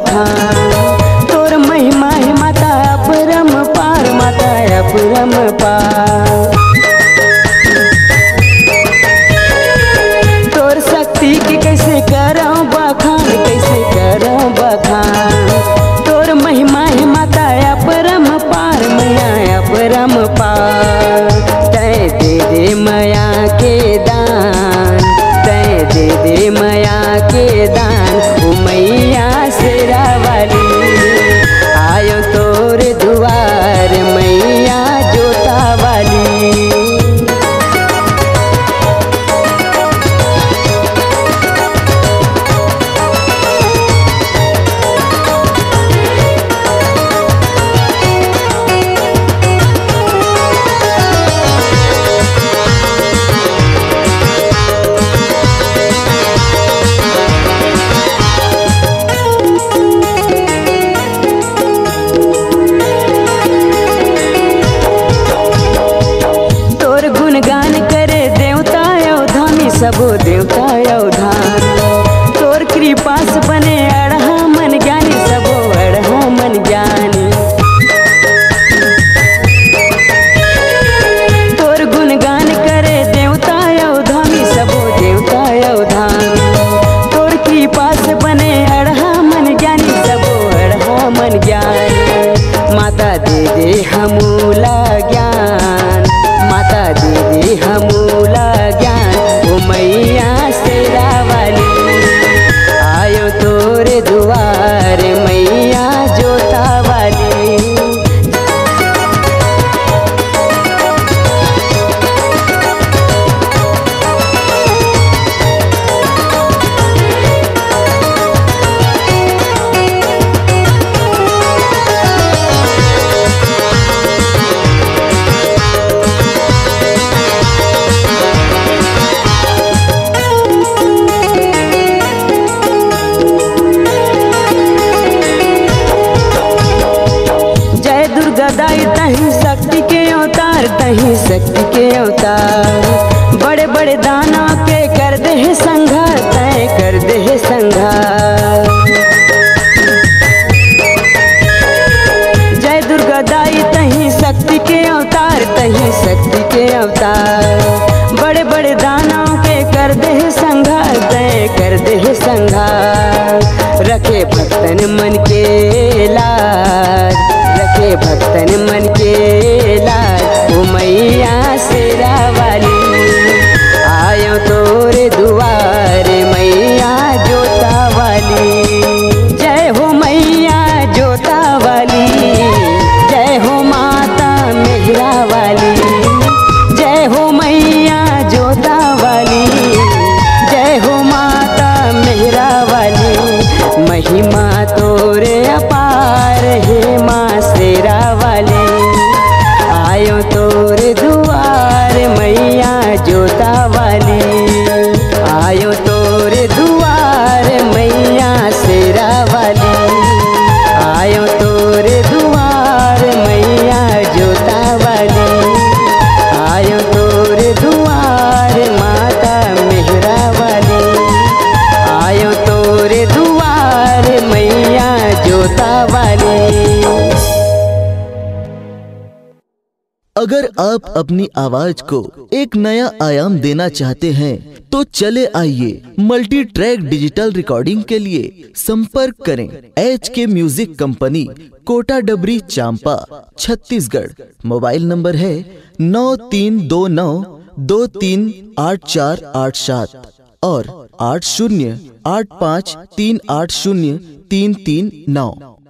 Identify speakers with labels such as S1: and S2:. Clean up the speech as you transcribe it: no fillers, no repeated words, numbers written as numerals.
S1: बखान। तोर महिमा है माता अपरंपार, माता अपरंपार। तोर शक्ति के कैसे करो बखान, कैसे करो बखान। तोर महिमा है माता अपरंपार, मैया अपरंपार। तै दे दे मैया के दान, तै दे दे मैया के दान। ओ मैया शेरा वाली आयो तोर दुआर, मैया जोता वाली। सबो देवता अवधान। तोर कृपा से बने अढ़ा मन ज्ञानी, सबो अढ़ा मन ज्ञानी। तोर गुणगान करे देवता अवधानी, सबो देवता अवधान। तोर कृपा से बने अढ़ा मन ज्ञानी, सबो अढ़ा मन ज्ञानी। माता दे दे हमूला ज्ञान, माता दे दे हमूला ज्ञान। ओ मैया शेरा वाली आयो तोरे दुआर, मैया जोता वाली। दाई तहीं शक्ति के अवतार, तहीं शक्ति के अवतार। बड़े बड़े दाना के कर दे संघार, तय कर दे संघार। जय दुर्गा दाई तहीं शक्ति के अवतार, तहीं शक्ति के अवतार। बड़े बड़े दानों के कर दे संघार, तय कर दे संघार। रखे भक्तन मन के लाज, रखे भक्तन मन के लाज। ओ मैया शेरा वाली आयो तोरे दुआर, मैया जोता वाली। जय हो मैया जोता वाली, जय हो माता मेहरा वाली। जय हो मैया जोता वाली, जय हो माता मेहरा वाली। महिमा तोरे अपार हे माँ शेरा वाली आयो तोरे दुआर, मैया जोता वाली आयो तोरे दुआर, मैया शेरा वाली आयो तोरे दुआर, मैया जोता वाली आयो तोरे दुआर, माता मेहरा वाली आयो तोरे दुआर, मैया जोता वाली।
S2: अगर आप अपनी आवाज को एक नया आयाम देना चाहते हैं तो चले आइए मल्टी ट्रैक डिजिटल रिकॉर्डिंग के लिए संपर्क करें HK म्यूजिक कंपनी, कोटा डबरी, चांपा, छत्तीसगढ़। मोबाइल नंबर है 9329238487 और 8085380339।